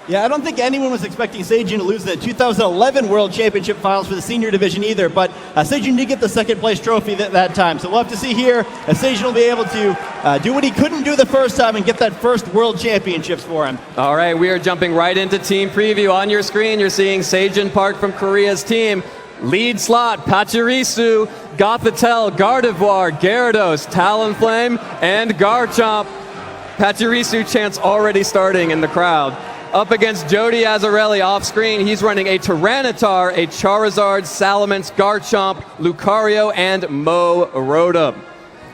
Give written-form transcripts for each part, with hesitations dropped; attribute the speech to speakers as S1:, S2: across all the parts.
S1: Yeah, I don't think anyone was expecting Seijun to lose the 2011 World Championship finals for the senior division either, but Seijun did get the second place trophy that time. So we'll have to see here if Seijun will be able to do what he couldn't do the first time and get that first World Championships for him.
S2: All right, we are jumping right into team preview. On your screen, you're seeing Seijun Park from Korea's team. Lead slot, Pachirisu, Gothitelle, Gardevoir, Gyarados, Talonflame, and Garchomp. Pachirisu chants already starting in the crowd. Up against Jeudy Azzarelli off screen, he's running a Tyranitar, a Charizard, Salamence, Garchomp, Lucario, and Mo Rotom.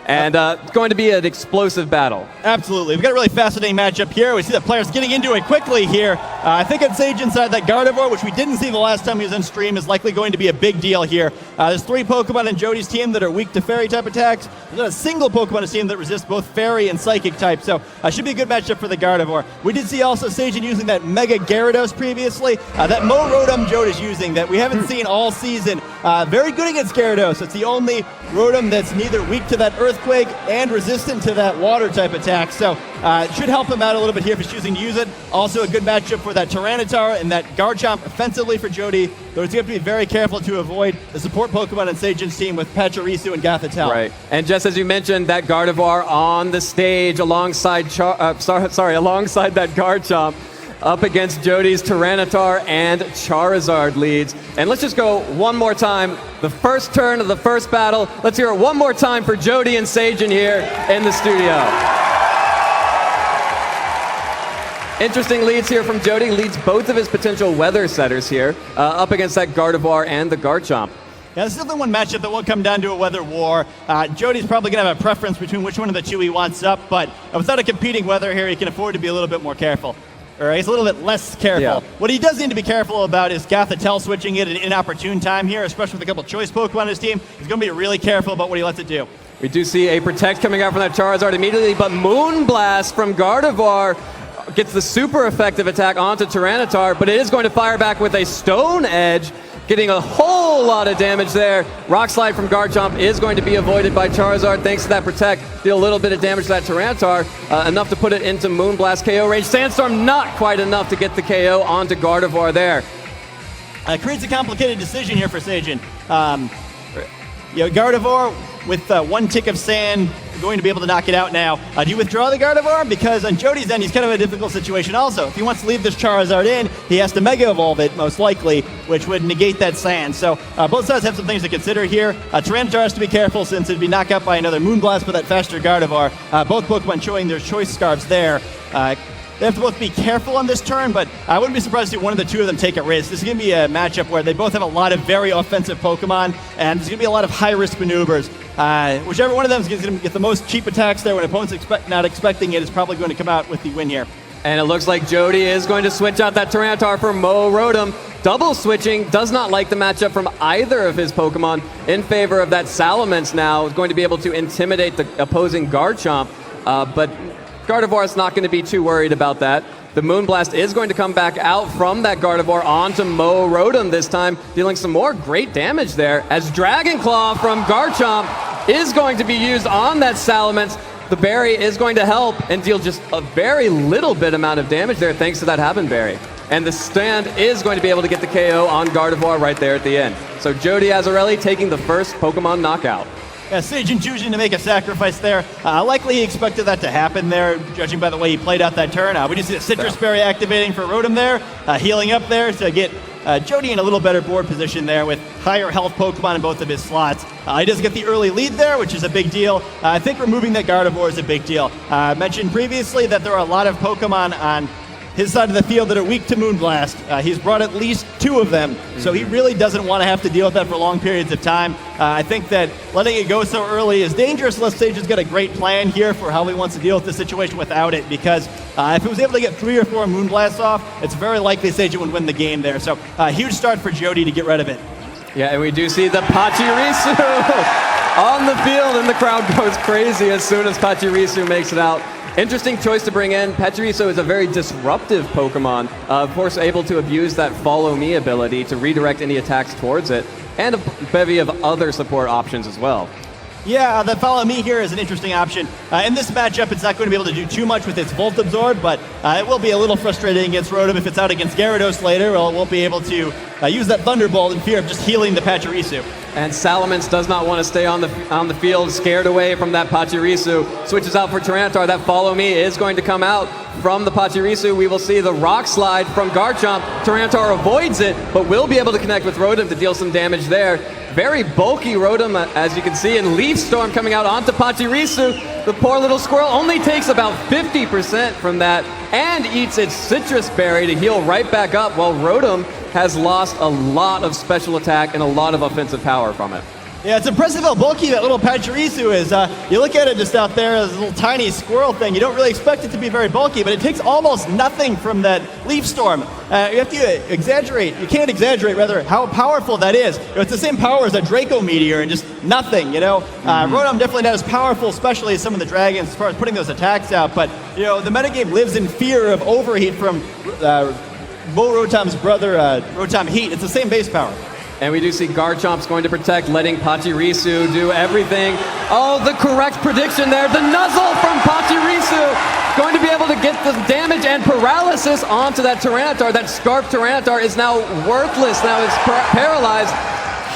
S2: And it's going to be an explosive battle.
S1: Absolutely. We've got a really fascinating matchup here. We see the players getting into it quickly here. I think on Seijun's side, that Gardevoir, which we didn't see the last time he was on stream, is likely going to be a big deal here. There's 3 Pokemon in Jody's team that are weak to Fairy type attacks. There's not a single Pokemon in his team that resists both Fairy and Psychic type, so should be a good matchup for the Gardevoir. We did see also Seijun using that Mega Gyarados previously. That Mo Rotom Jody's using that we haven't seen all season. Very good against Gyarados. It's the only Rotom that's neither weak to that Earthquake and resistant to that Water type attack, so it should help him out a little bit here if he's choosing to use it. Also a good matchup for that Tyranitar and that Garchomp offensively for Jeudy, though he's going to be very careful to avoid the support Pokemon in Seijun's team with Pachirisu and Gothitelle.
S2: Right, and just as you mentioned, that Gardevoir on the stage alongside alongside that Garchomp, up against Jody's Tyranitar and Charizard leads. And let's just go one more time. The first turn of the first battle. Let's hear it one more time for Jeudy and Seijun here in the studio. Interesting leads here from Jeudy. Leads both of his potential weather setters here up against that Gardevoir and the Garchomp.
S1: Yeah, this is the one matchup that will come down to a weather war. Jody's probably going to have a preference between which one of the two he wants up, but without a competing weather here, he can afford to be a little bit more careful. Or he's a little bit less careful.
S2: Yeah.
S1: What he does need to be careful about is Gothitelle switching it at an inopportune time here, especially with a couple choice Pokemon on his team. He's going to be really careful about what he lets it do.
S2: We do see a Protect coming out from that Charizard immediately, but Moonblast from Gardevoir gets the super effective attack onto Tyranitar, but it is going to fire back with a Stone Edge, getting a whole lot of damage there. Rock Slide from Garchomp is going to be avoided by Charizard thanks to that Protect. Deal a little bit of damage to that Tyranitar, enough to put it into Moonblast KO range. Sandstorm not quite enough to get the KO onto Gardevoir there.
S1: Creates a complicated decision here for Seijun. Gardevoir with one tick of sand, going to be able to knock it out now. Do you withdraw the Gardevoir? Because on Jody's end, he's kind of in a difficult situation also. If he wants to leave this Charizard in, he has to Mega Evolve it, most likely, which would negate that sand. So both sides have some things to consider here. Tyranitar has to be careful since it'd be knocked out by another Moonblast with that faster Gardevoir. Both Pokemon showing their choice scarves there. They have to both be careful on this turn, but I wouldn't be surprised to see one of the two of them take a risk. This is going to be a matchup where they both have a lot of very offensive Pokemon, and there's going to be a lot of high-risk maneuvers. Whichever one of them is going to get the most cheap attacks there when opponents not expecting it is probably going to come out with the win here.
S2: And it looks like Jeudy is going to switch out that Tyranitar for Mo Rotom. Double switching, does not like the matchup from either of his Pokemon in favor of that Salamence now. Is going to be able to intimidate the opposing Garchomp, but Gardevoir is not going to be too worried about that. The Moonblast is going to come back out from that Gardevoir onto Mo Rotom this time, dealing some more great damage there, as Dragon Claw from Garchomp is going to be used on that Salamence. The berry is going to help and deal just a very little bit amount of damage there thanks to that Happen Berry. And the stand is going to be able to get the KO on Gardevoir right there at the end. So Jeudy Azzarelli taking the first Pokemon knockout.
S1: Yeah, Seijun choosing to make a sacrifice there. Likely he expected that to happen there, judging by the way he played out that turn. We just see the Citrus Berry activating for Rotom there, healing up there to get Jeudy in a little better board position there with higher health Pokemon in both of his slots. He does get the early lead there, which is a big deal. I think removing that Gardevoir is a big deal. I mentioned previously that there are a lot of Pokemon on his side of the field that are weak to Moonblast. He's brought at least 2 of them, so he really doesn't want to have to deal with that for long periods of time. I think that letting it go so early is dangerous unless Seijun's got a great plan here for how he wants to deal with the situation without it, because if he was able to get 3 or 4 Moonblasts off, it's very likely Seijun would win the game there. So huge start for Jeudy to get rid of it.
S2: Yeah, and we do see the Pachirisu on the field, and the crowd goes crazy as soon as Pachirisu makes it out. Interesting choice to bring in. Pachirisu is a very disruptive Pokemon, of course able to abuse that Follow Me ability to redirect any attacks towards it, and a bevy of other support options as well.
S1: Yeah, the Follow Me here is an interesting option. In this matchup, it's not going to be able to do too much with its Volt Absorb, but it will be a little frustrating against Rotom if it's out against Gyarados later. Well, it won't be able to use that Thunderbolt in fear of just healing the Pachirisu.
S2: And Salamence does not want to stay on the field, scared away from that Pachirisu. Switches out for Tyranitar. That Follow Me is going to come out from the Pachirisu. We will see the Rock Slide from Garchomp. Tyranitar avoids it, but will be able to connect with Rotom to deal some damage there. Very bulky Rotom, as you can see, and Leaf Storm coming out onto Pachirisu. The poor little squirrel only takes about 50% from that and eats its Citrus Berry to heal right back up, while Rotom has lost a lot of special attack and a lot of offensive power from it.
S1: Yeah, it's impressive how bulky that little Pachirisu is. You look at it just out there as a little tiny squirrel thing. You don't really expect it to be very bulky, but it takes almost nothing from that Leaf Storm. You have to exaggerate. You can't exaggerate, rather, how powerful that is. It's the same power as a Draco Meteor and just nothing, Rotom definitely not as powerful, especially as some of the dragons, as far as putting those attacks out. But, the metagame lives in fear of overheat from Rotom's brother, Rotom Heat. It's the same base power.
S2: And we do see Garchomp's going to protect, letting Pachirisu do everything. Oh, the correct prediction there. The Nuzzle from Pachirisu going to be able to get the damage and paralysis onto that Tyranitar. That Scarf Tyranitar is now worthless. Now it's paralyzed.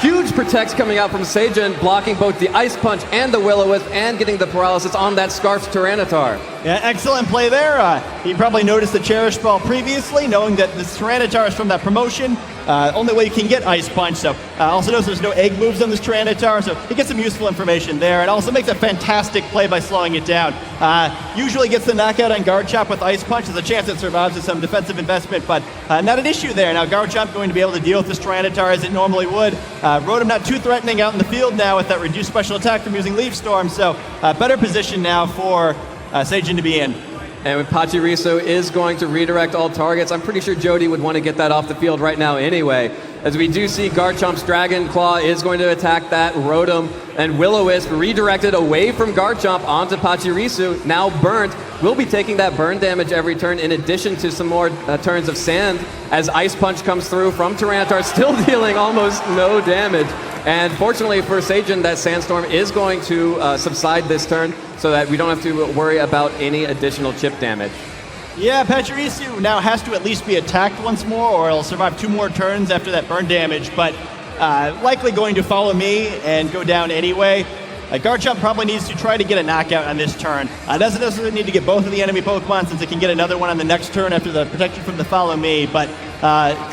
S2: Huge protects coming out from Seijin, blocking both the Ice Punch and the Will-O-Wisp and getting the paralysis on that Scarf Tyranitar.
S1: Yeah, excellent play there. He probably noticed the Cherish Ball previously, knowing that this Tyranitar is from that promotion. Only way you can get Ice Punch, so also knows there's no egg moves on this Tyranitar, so he gets some useful information there, and also makes a fantastic play by slowing it down. Usually gets the knockout on Garchomp with Ice Punch. There's a chance it survives with some defensive investment, but not an issue there. Now Garchomp going to be able to deal with this Tyranitar as it normally would. Rotom not too threatening out in the field now with that reduced special attack from using Leaf Storm, so better position now for Seijin to be in.
S2: And Pachirisu is going to redirect all targets. I'm pretty sure Jeudy would want to get that off the field right now anyway. As we do see Garchomp's Dragon Claw is going to attack that Rotom, and Will-O-Wisp redirected away from Garchomp onto Pachirisu, now burnt. Will be taking that burn damage every turn in addition to some more turns of sand as Ice Punch comes through from Tyranitar, still dealing almost no damage. And fortunately for Seijin, that Sandstorm is going to subside this turn so that we don't have to worry about any additional chip damage.
S1: Yeah, Pachirisu now has to at least be attacked once more, or it'll survive 2 more turns after that burn damage, but likely going to Follow Me and go down anyway. Garchomp probably needs to try to get a knockout on this turn. Doesn't necessarily need to get both of the enemy Pokemon, since it can get another one on the next turn after the protection from the Follow Me, but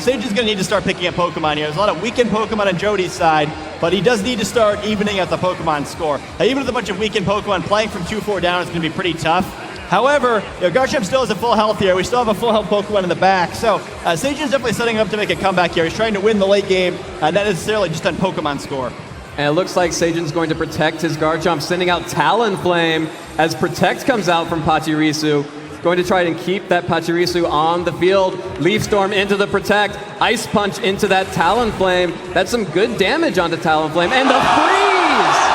S1: Sage is going to need to start picking up Pokemon here. There's a lot of weakened Pokemon on Jeudy's side, but he does need to start evening out the Pokemon score. Even with a bunch of weakened Pokemon, playing from 2-4 down is going to be pretty tough. However, Garchomp still has a full health here. We still have a full health Pokemon in the back. So Sage is definitely setting up to make a comeback here. He's trying to win the late game, not necessarily just on Pokemon score.
S2: And it looks like Seijin's going to protect his Garchomp, sending out Talonflame as Protect comes out from Pachirisu. Going to try and keep that Pachirisu on the field. Leaf Storm into the Protect. Ice Punch into that Talonflame. That's some good damage onto Talonflame. And the freeze!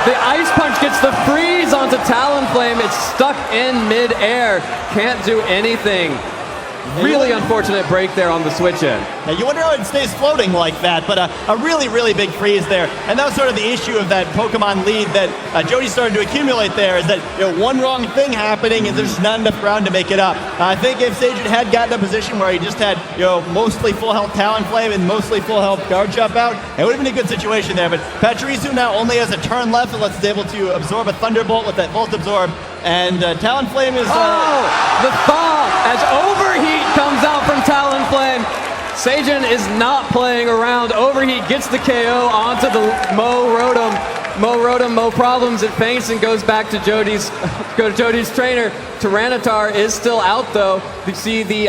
S2: The Ice Punch gets the freeze onto Talonflame. It's stuck in mid-air. Can't do anything. Really unfortunate break there on the switch in.
S1: Now you wonder how it stays floating like that, but a really, really big freeze there. And that was sort of the issue of that Pokemon lead that Jeudy started to accumulate there, is that one wrong thing happening and there's not enough ground to make it up. I think if Seijin had gotten a position where he just had mostly full health Talonflame and mostly full health Garchomp out, it would have been a good situation there. But Pachirisu now only has a turn left, and let's be able to absorb a Thunderbolt with that Volt Absorb. And Talonflame is...
S2: the thaw as Overheat comes out from Talonflame. Seijin is not playing around. Overheat gets the KO onto the Rotom. Rotom, problems. It faints and goes back to Jeudy's trainer. Tyranitar is still out though. You see the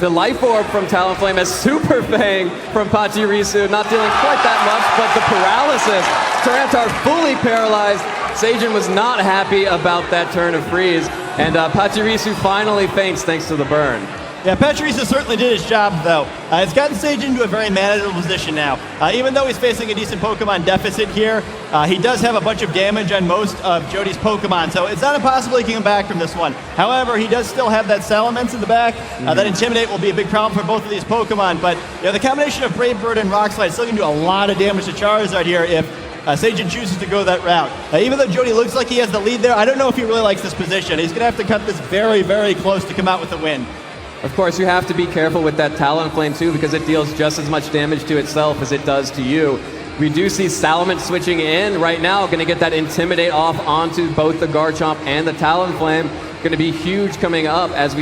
S2: Life Orb from Talonflame as Super Fang from Pachirisu. Not dealing quite that much, but the paralysis. Tyranitar fully paralyzed. Seijin was not happy about that turn of freeze, and Pachirisu finally faints thanks to the burn.
S1: Yeah, Pachirisu certainly did his job, though. It's gotten Seijin into a very manageable position now. Even though he's facing a decent Pokemon deficit here, he does have a bunch of damage on most of Jeudy's Pokemon, so it's not impossible he can come back from this one. However, he does still have that Salamence in the back. That Intimidate will be a big problem for both of these Pokemon, but the combination of Brave Bird and Rock Slide is still going to do a lot of damage to Charizard here if Sajin chooses to go that route. Even though Jeudy looks like he has the lead there, I don't know if he really likes this position. He's going to have to cut this very, very close to come out with the win.
S2: Of course, you have to be careful with that Talonflame too, because it deals just as much damage to itself as it does to you. We do see Salamence switching in right now, going to get that Intimidate off onto both the Garchomp and the Talonflame. Going to be huge coming up as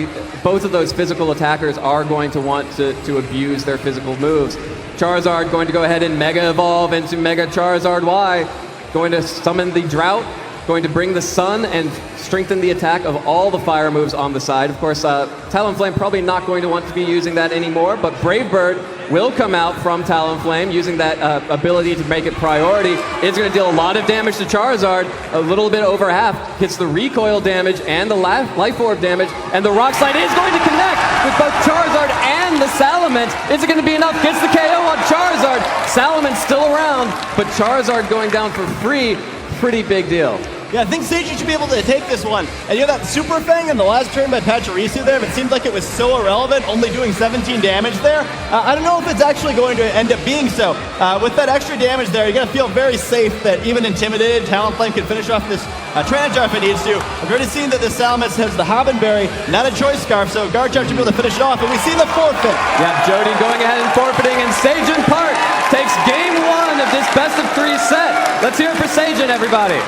S2: both of those physical attackers are going to want to abuse their physical moves. Charizard going to go ahead and Mega Evolve into Mega Charizard Y, going to summon the Drought, going to bring the Sun and strengthen the attack of all the fire moves on the side. Of course, Talonflame probably not going to want to be using that anymore, but Brave Bird will come out from Talonflame using that ability to make it priority. It's going to deal a lot of damage to Charizard, a little bit over half, hits the recoil damage and the life orb damage, and the Rock Slide is going to connect with both Charizard and the Salamence. Is it going to be enough? Gets the KO on Charizard. Salamence still around, but Charizard going down for free. Pretty big deal.
S1: Yeah, I think Sajin should be able to take this one. And you know that Super Fang in the last turn by Pachirisu there, but it seemed like it was so irrelevant, only doing 17 damage there. I don't know if it's actually going to end up being so. With that extra damage there, you're going to feel very safe that even intimidated, Talonflame can finish off this Tyranitar if it needs to. I've already seen that the Salamence has the Hobbenberry, not a Choice Scarf, so Garchomp should be able to finish it off, and we see the forfeit.
S2: Yeah, Jeudy going ahead and forfeiting, and Sajin Park takes game 1 of this best-of-3 set. Let's hear it for Sajin, everybody.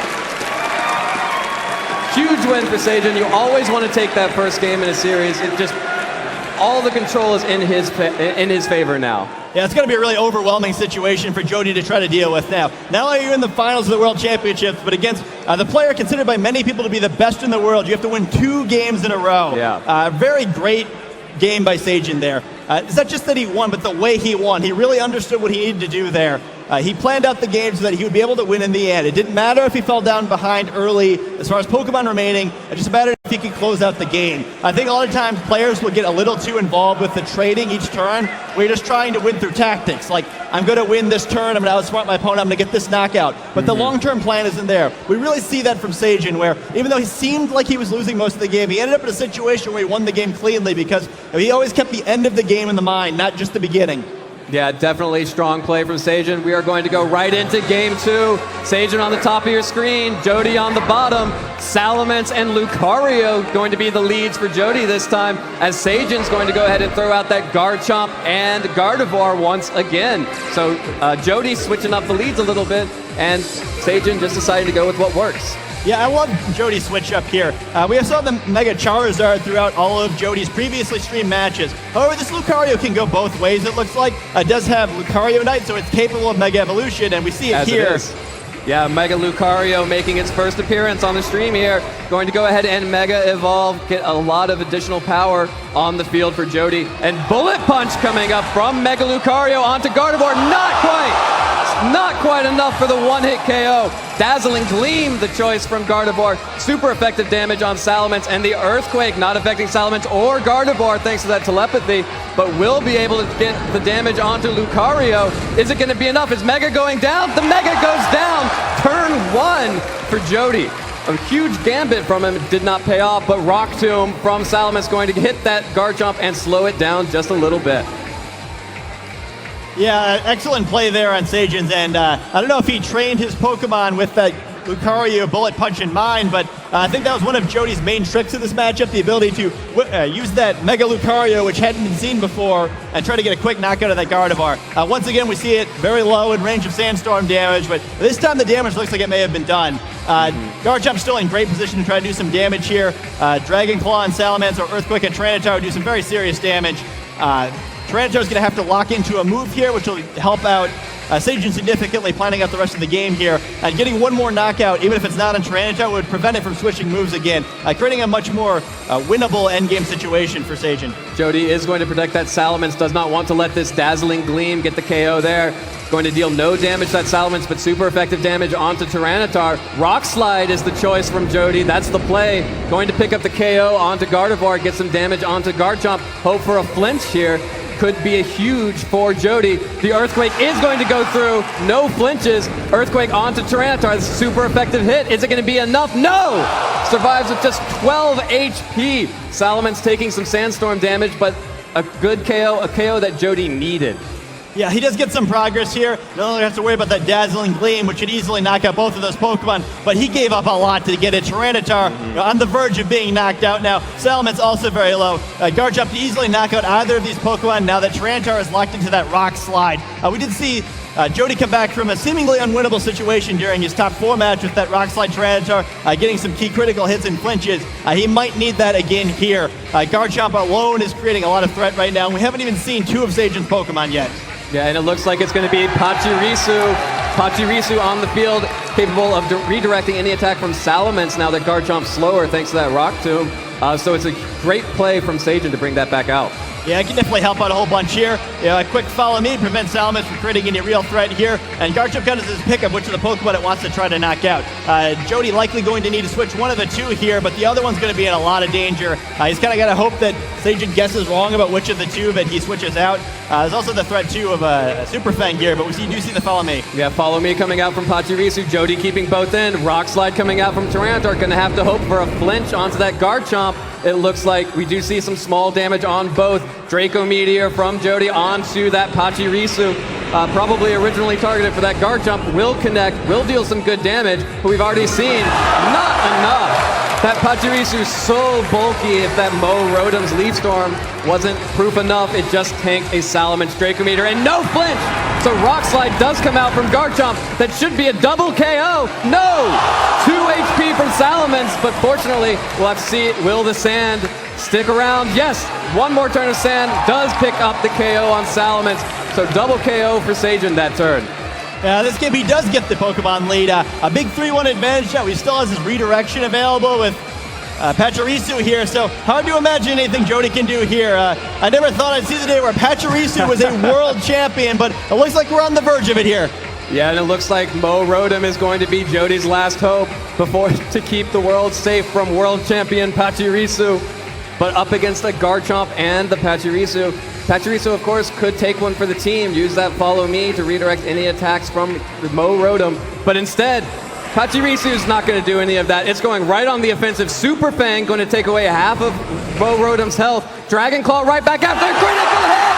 S2: Huge win for Sajin. You always want to take that first game in a series. It just, all the control is in his favor now.
S1: Yeah, it's going to be a really overwhelming situation for Jeudy to try to deal with now. Not only are you in the finals of the World Championships, but against the player considered by many people to be the best in the world, you have to win 2 games in a row.
S2: Yeah.
S1: Very great game by Sajin there. It's not just that he won, but the way he won. He really understood what he needed to do there. He planned out the game so that he would be able to win in the end. It didn't matter if he fell down behind early as far as Pokemon remaining. It just mattered if he could close out the game. I think a lot of times players will get a little too involved with the trading each turn, where you're just trying to win through tactics. Like, I'm going to win this turn, I'm going to outsmart my opponent, I'm going to get this knockout. But the long-term plan isn't there. We really see that from Sajin, where even though he seemed like he was losing most of the game, he ended up in a situation where he won the game cleanly because he always kept the end of the game in the mind, not just the beginning.
S2: Yeah, definitely strong play from Sajin. We are going to go right into game 2. Sajin on the top of your screen, Jeudy on the bottom. Salamence and Lucario going to be the leads for Jeudy this time, as Sajin's going to go ahead and throw out that Garchomp and Gardevoir once again. So Jeudy switching up the leads a little bit, and Sajin just decided to go with what works.
S1: Yeah, I love Jeudy's switch up here. We saw the Mega Charizard throughout all of Jeudy's previously streamed matches. However, this Lucario can go both ways, it looks like. It does have Lucario Knight, so it's capable of Mega Evolution, and we see it
S2: As
S1: here.
S2: It is. Yeah, Mega Lucario making its first appearance on the stream here. Going to go ahead and Mega Evolve, get a lot of additional power on the field for Jeudy. And Bullet Punch coming up from Mega Lucario onto Gardevoir. Not quite enough for the one-hit KO. Dazzling Gleam, the choice from Gardevoir. Super effective damage on Salamence, and the Earthquake not affecting Salamence or Gardevoir thanks to that telepathy, but will be able to get the damage onto Lucario. Is it going to be enough? Is Mega going down? The Mega goes down. Turn 1 for Jeudy. A huge gambit from him, did not pay off, but Rock Tomb from Salamence going to hit that Garchomp and slow it down just a little bit.
S1: Yeah, excellent play there on Sajin's end. I don't know if he trained his Pokemon with that Lucario Bullet Punch in mind, but I think that was one of Jody's main tricks of this matchup, the ability to use that Mega Lucario, which hadn't been seen before, and try to get a quick knockout of that Gardevoir. Once again, we see it very low in range of Sandstorm damage, but this time the damage looks like it may have been done. Garchomp's still in great position to try to do some damage here. Dragon Claw and Salamence or Earthquake and Tyranitar would do some very serious damage. Tyranitar's going to have to lock into a move here, which will help out Sajin significantly, planning out the rest of the game here. And getting one more knockout, even if it's not on Tyranitar, would prevent it from switching moves again, creating a much more winnable endgame situation for Sajin.
S2: Jeudy is going to protect that Salamence, does not want to let this Dazzling Gleam get the KO there. Going to deal no damage to that Salamence, but super effective damage onto Tyranitar. Rock Slide is the choice from Jeudy. That's the play. Going to pick up the KO onto Gardevoir, get some damage onto Garchomp. Hope for a flinch here. Could be a huge for Jeudy. The Earthquake is going to go through. No flinches. Earthquake onto Tyranitar. Super effective hit. Is it going to be enough? No! Survives with just 12 HP. Salamence taking some Sandstorm damage, but a good KO, a KO that Jeudy needed.
S1: Yeah, he does get some progress here. No longer has to worry about that Dazzling Gleam, which should easily knock out both of those Pokemon, but he gave up a lot to get a Tyranitar on the verge of being knocked out now. Salament's also very low. Garchomp to easily knock out either of these Pokemon now that Tyranitar is locked into that Rock Slide. We did see Jeudy come back from a seemingly unwinnable situation during his top 4 match with that Rock Slide Tyranitar, getting some key critical hits and flinches. He might need that again here. Garchomp alone is creating a lot of threat right now, and we haven't even seen 2 of Zajan's Pokemon yet.
S2: Yeah, and it looks like it's going to be Pachirisu. Pachirisu on the field, capable of redirecting any attack from Salamence now that Garchomp's slower thanks to that Rock Tomb. So it's a great play from Zajan to bring that back out.
S1: Yeah, it can definitely help out a whole bunch here. A quick follow me prevents Salamence from creating any real threat here. And Garchomp comes as his pickup, which of the Pokemon it wants to try to knock out. Jeudy likely going to need to switch one of the 2 here, but the other one's going to be in a lot of danger. He's kind of got to hope that Zajan guesses wrong about which of the 2 that he switches out. There's also the threat, too, of a Super Fang here, but do see the follow me.
S2: Yeah, follow me coming out from Pachirisu. Jeudy keeping both in. Rock Slide coming out from Tyranitar. Going to have to hope for a flinch onto that Garchomp. It looks like we do see some small damage on both. Draco Meteor from Jeudy onto that Pachirisu. Probably originally targeted for that Garchomp. Will connect, will deal some good damage, but we've already seen not enough. That Pachirisu's so bulky, if that Mo Rotom's Leaf Storm wasn't proof enough, it just tanked a Salamence Draco Meteor, and no flinch! So Rock Slide does come out from Garchomp. That should be a double KO. No! 2 HP from Salamence, but fortunately, we'll have to see, will the Sand stick around? Yes, one more turn of Sand does pick up the KO on Salamence. So double KO for Zajan that turn.
S1: This game, he does get the Pokemon lead. A big 3-1 advantage now. He still has his redirection available with Pachirisu here, so hard to imagine anything Jeudy can do here. I never thought I'd see the day where Pachirisu was a world champion, but it looks like we're on the verge of it here.
S2: Yeah, and it looks like Mo Rotom is going to be Jody's last hope to keep the world safe from world champion Pachirisu. But up against the Garchomp and the Pachirisu. Pachirisu, of course, could take one for the team, use that follow me to redirect any attacks from Mo Rotom. But instead, Pachirisu is not going to do any of that. It's going right on the offensive. Super Fang going to take away half of Mo Rotom's health. Dragon Claw right back after critical hit!